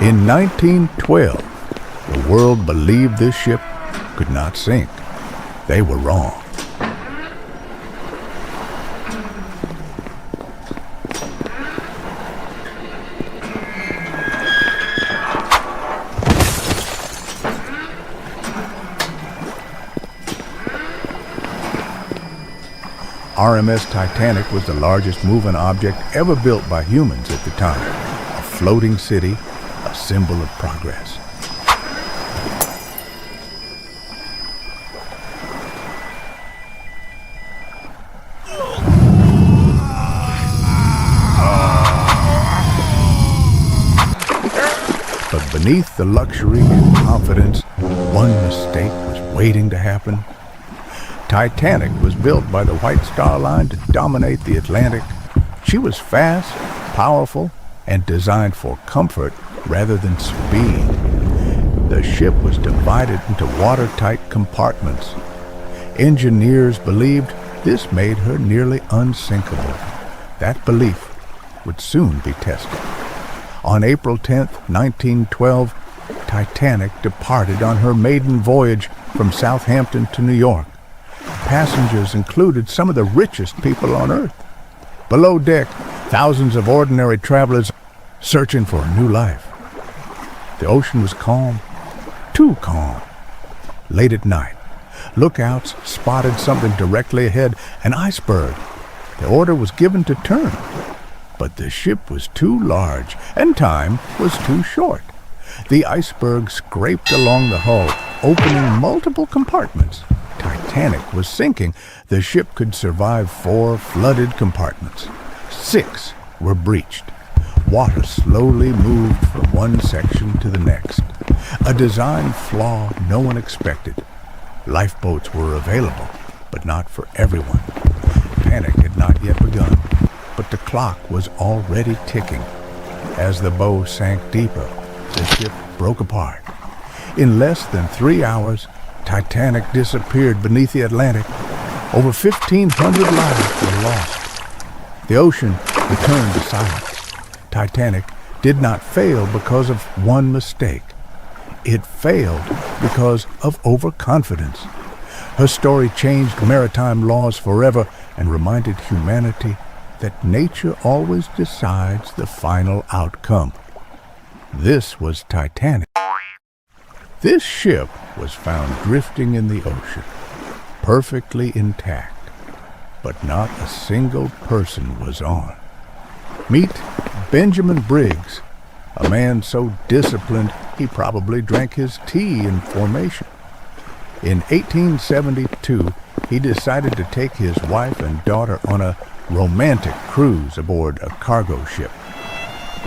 In 1912, the world believed this ship could not sink. They were wrong. RMS Titanic was the largest moving object ever built by humans at the time. A floating city, a symbol of progress. But beneath the luxury and confidence, one mistake was waiting to happen. Titanic was built by the White Star Line to dominate the Atlantic. She was fast, powerful, and designed for comfort rather than speed. The ship was divided into watertight compartments. Engineers believed this made her nearly unsinkable. That belief would soon be tested. On April 10, 1912, Titanic departed on her maiden voyage from Southampton to New York. Passengers included some of the richest people on Earth. Below deck, thousands of ordinary travelers searching for a new life. The ocean was calm, too calm. Late at night, lookouts spotted something directly ahead, an iceberg. The order was given to turn, but the ship was too large and time was too short. The iceberg scraped along the hull, opening multiple compartments. Titanic was sinking. The ship could survive 4 flooded compartments. 6 were breached. Water slowly moved from one section to the next. A design flaw no one expected. Lifeboats were available, but not for everyone. Panic had not yet begun, but the clock was already ticking. As the bow sank deeper, the ship broke apart. In less than 3 hours, Titanic disappeared beneath the Atlantic. Over 1,500 lives were lost. The ocean returned to silence. Titanic did not fail because of one mistake. It failed because of overconfidence. Her story changed maritime laws forever and reminded humanity that nature always decides the final outcome. This was Titanic. This ship was found drifting in the ocean, perfectly intact, but not a single person was on. Meet Benjamin Briggs, a man so disciplined he probably drank his tea in formation. In 1872, he decided to take his wife and daughter on a romantic cruise aboard a cargo ship.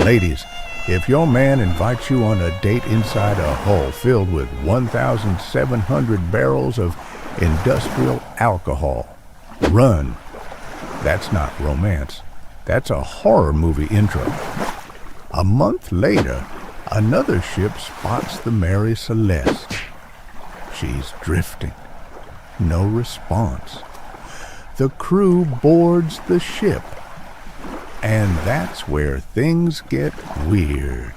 Ladies, if your man invites you on a date inside a hull filled with 1,700 barrels of industrial alcohol, run. That's not romance. That's a horror movie intro. A month later, another ship spots the Mary Celeste. She's drifting. No response. The crew boards the ship. And that's where things get weird.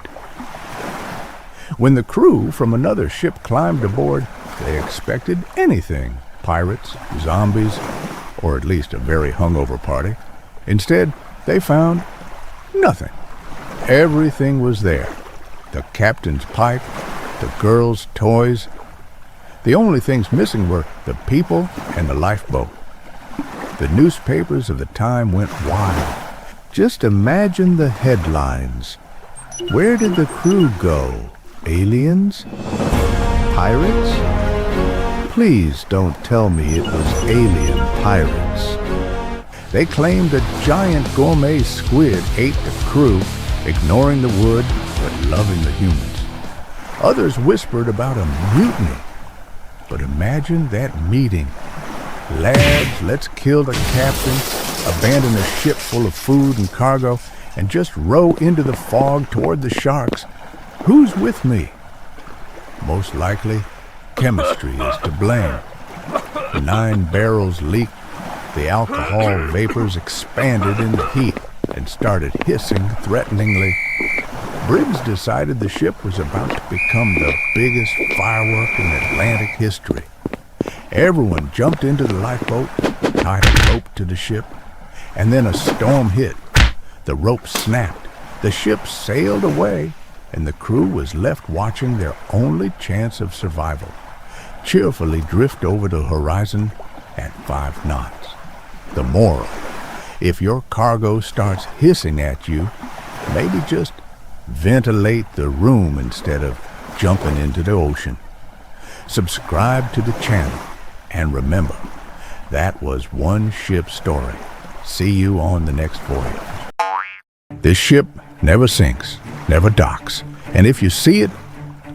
When the crew from another ship climbed aboard, they expected anything. Pirates, zombies, or at least a very hungover party. Instead, they found nothing. Everything was there. The captain's pipe, the girls' toys. The only things missing were the people and the lifeboat. The newspapers of the time went wild. Just imagine the headlines. Where did the crew go? Aliens? Pirates? Please don't tell me it was alien pirates. They claimed a giant gourmet squid ate the crew, ignoring the wood but loving the humans. Others whispered about a mutiny. But imagine that meeting. Lads, let's kill the captain, abandon a ship full of food and cargo, and just row into the fog toward the sharks. Who's with me? Most likely, chemistry is to blame. 9 barrels leaked. The alcohol vapors expanded in the heat and started hissing threateningly. Briggs decided the ship was about to become the biggest firework in Atlantic history. Everyone jumped into the lifeboat, tied a rope to the ship, and then a storm hit. The rope snapped, the ship sailed away, and the crew was left watching their only chance of survival cheerfully drift over the horizon at 5 knots. The moral: if your cargo starts hissing at you, maybe just ventilate the room instead of jumping into the ocean. Subscribe to the channel, and remember, that was one ship story. See you on the next voyage. This ship never sinks, never docks, and if you see it,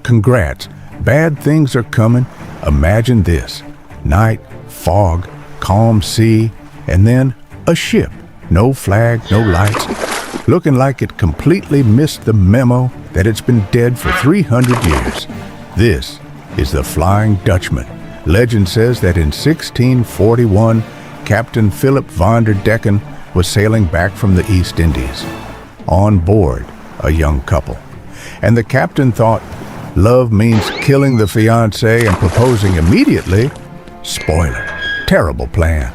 congrats. Bad things are coming. Imagine this: night, fog, calm sea, and then a ship. No flag, no lights, looking like it completely missed the memo that it's been dead for 300 years. This is the Flying Dutchman. Legend says that in 1641, Captain Philip van der Decken was sailing back from the East Indies. On board, a young couple. And the captain thought love means killing the fiancé and proposing immediately. Spoiler, terrible plan.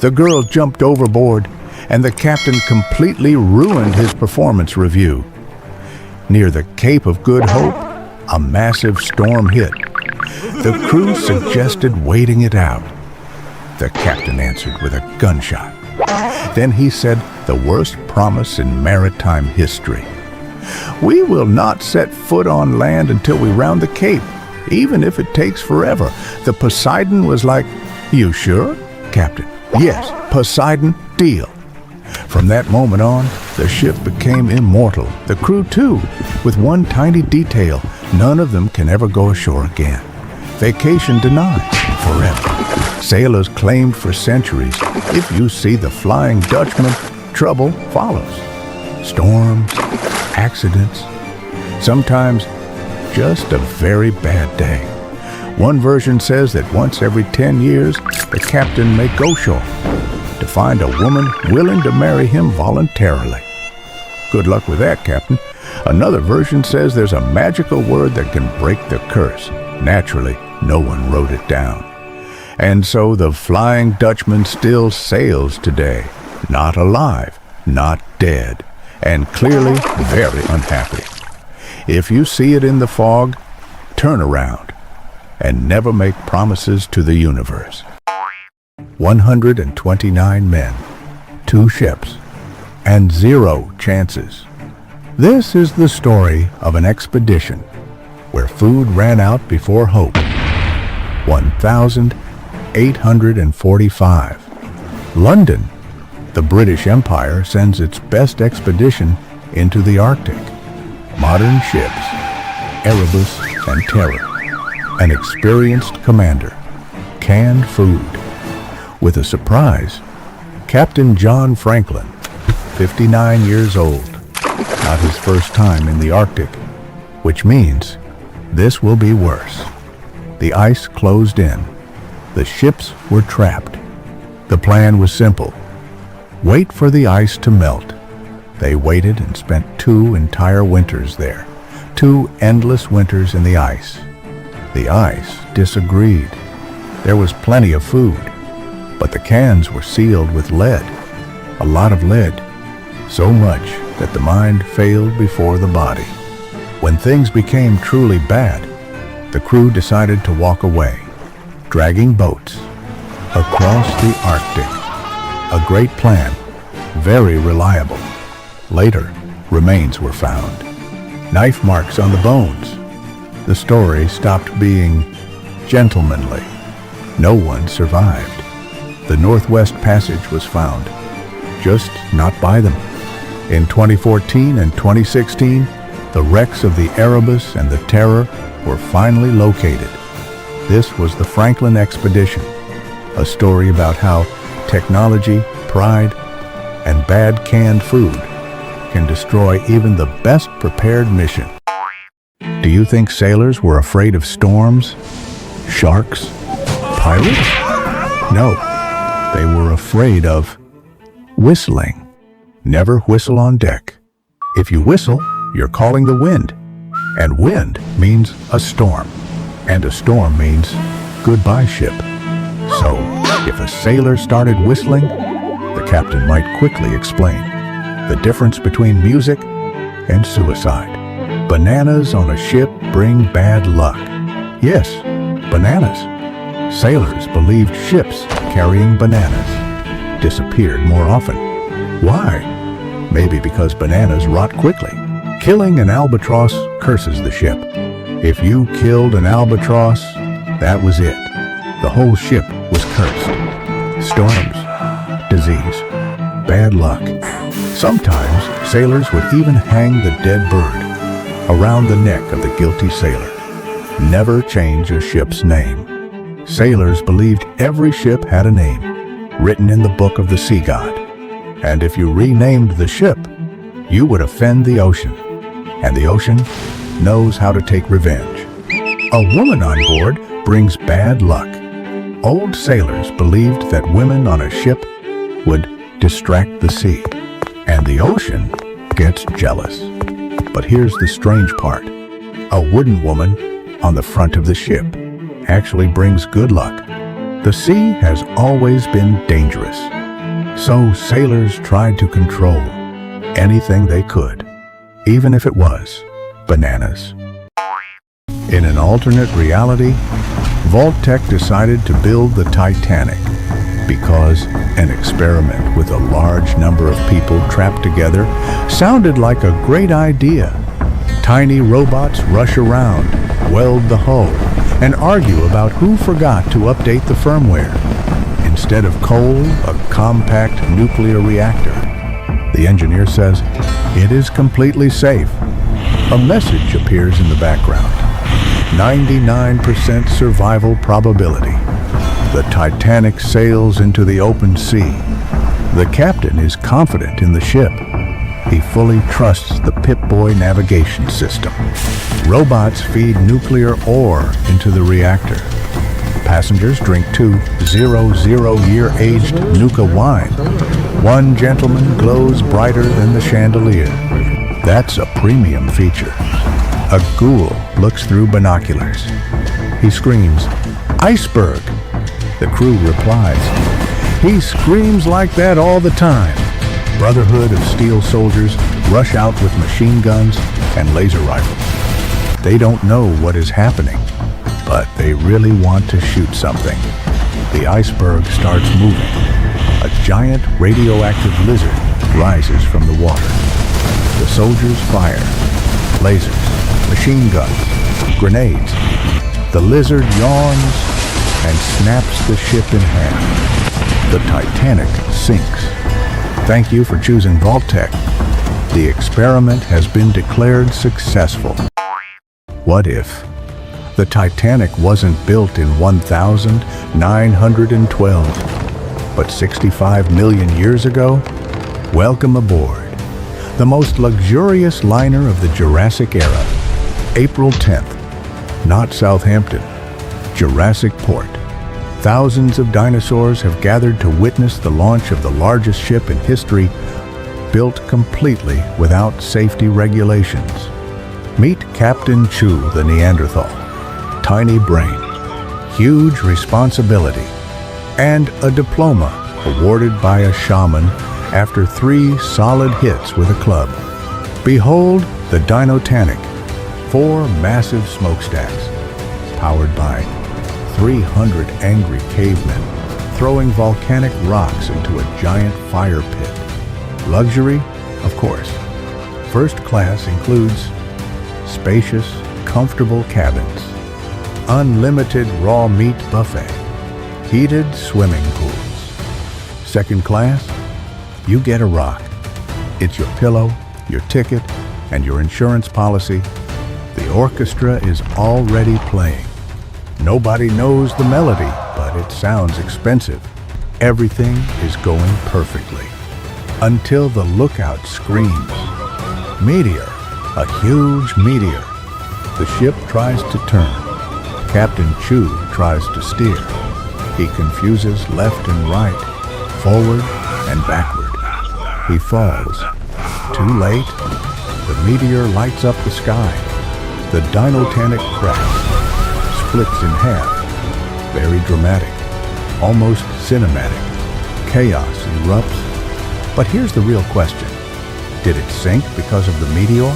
The girl jumped overboard, and the captain completely ruined his performance review. Near the Cape of Good Hope, a massive storm hit. The crew suggested waiting it out. The captain answered with a gunshot. Then he said the worst promise in maritime history: "We will not set foot on land until we round the Cape, even if it takes forever." The Poseidon was like, "You sure, Captain?" "Yes, Poseidon, deal." From that moment on, the ship became immortal. The crew too, with one tiny detail: none of them can ever go ashore again. Vacation denied, forever. Sailors claimed for centuries, if you see the Flying Dutchman, trouble follows. Storms, accidents, sometimes just a very bad day. One version says that once every 10 years, the captain may go shore to find a woman willing to marry him voluntarily. Good luck with that, Captain. Another version says there's a magical word that can break the curse. Naturally, no one wrote it down. And so the Flying Dutchman still sails today, not alive, not dead, and clearly very unhappy. If you see it in the fog, turn around and never make promises to the universe. 129 men, 2 ships, and 0 chances. This is the story of an expedition where food ran out before hope. 1845. London, the British Empire, sends its best expedition into the Arctic. Modern ships, Erebus and Terror. An experienced commander. Canned food. With a surprise, Captain John Franklin, 59 years old. Not his first time in the Arctic, which means this will be worse. The ice closed in. The ships were trapped. The plan was simple: wait for the ice to melt. They waited and spent 2 entire winters there. 2 endless winters in the ice. The ice disagreed. There was plenty of food, but the cans were sealed with lead. A lot of lead. So much that the mind failed before the body. When things became truly bad, the crew decided to walk away, dragging boats across the Arctic. A great plan, very reliable. Later, remains were found. Knife marks on the bones. The story stopped being gentlemanly. No one survived. The Northwest Passage was found, just not by them. In 2014 and 2016, the wrecks of the Erebus and the Terror were finally located. This was the Franklin Expedition, a story about how technology, pride, and bad canned food can destroy even the best prepared mission. Do you think sailors were afraid of storms, sharks, pirates? No, they were afraid of whistling. Never whistle on deck. If you whistle, you're calling the wind. And wind means a storm. And a storm means goodbye ship. So, if a sailor started whistling, the captain might quickly explain the difference between music and suicide. Bananas on a ship bring bad luck. Yes, bananas. Sailors believed ships carrying bananas disappeared more often. Why? Maybe because bananas rot quickly. Killing an albatross curses the ship. If you killed an albatross, that was it. The whole ship was cursed. Storms, disease, bad luck. Sometimes sailors would even hang the dead bird around the neck of the guilty sailor. Never change a ship's name. Sailors believed every ship had a name, written in the book of the sea god. And if you renamed the ship, you would offend the ocean. And the ocean knows how to take revenge. A woman on board brings bad luck. Old sailors believed that women on a ship would distract the sea, and the ocean gets jealous. But here's the strange part. A wooden woman on the front of the ship actually brings good luck. The sea has always been dangerous, so sailors tried to control anything they could, even if it was bananas. In an alternate reality, Vault-Tec decided to build the Titanic because an experiment with a large number of people trapped together sounded like a great idea. Tiny robots rush around, weld the hull, and argue about who forgot to update the firmware. Instead of coal, a compact nuclear reactor. The engineer says, "It is completely safe." A message appears in the background. 99% survival probability. The Titanic sails into the open sea. The captain is confident in the ship. He fully trusts the Pip-Boy navigation system. Robots feed nuclear ore into the reactor. Passengers drink 2 0-0-year-aged Nuka wine. One gentleman glows brighter than the chandelier. That's a premium feature. A ghoul looks through binoculars. He screams, "Iceberg!" The crew replies, "He screams like that all the time." Brotherhood of steel soldiers rush out with machine guns and laser rifles. They don't know what is happening, but they really want to shoot something. The iceberg starts moving. A giant radioactive lizard rises from the water. The soldiers fire. Lasers, machine guns, grenades. The lizard yawns and snaps the ship in half. The Titanic sinks. Thank you for choosing Vault-Tec. The experiment has been declared successful. What if the Titanic wasn't built in 1912, but 65 million years ago? Welcome aboard. The most luxurious liner of the Jurassic era. April 10th, not Southampton, Jurassic Port. Thousands of dinosaurs have gathered to witness the launch of the largest ship in history, built completely without safety regulations. Meet Captain Chew the Neanderthal. Tiny brain, huge responsibility, and a diploma awarded by a shaman after 3 solid hits with a club. Behold the Dotanic, 4 massive smokestacks, powered by 300 angry cavemen throwing volcanic rocks into a giant fire pit. Luxury, of course. First class includes spacious, comfortable cabins, unlimited raw meat buffet, heated swimming pools. Second class, you get a rock. It's your pillow, your ticket, and your insurance policy. The orchestra is already playing. Nobody knows the melody, but it sounds expensive. Everything is going perfectly. Until the lookout screams. Meteor, a huge meteor. The ship tries to turn. Captain Chew tries to steer. He confuses left and right, forward and backward. He falls. Too late, the the meteor lights up the sky. The Dotanic cracks, splits in half. Very dramatic, almost cinematic. Chaos erupts. But here's the real question. Did it sink because of the meteor?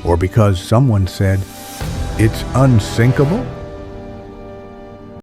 Or because someone said, it's unsinkable?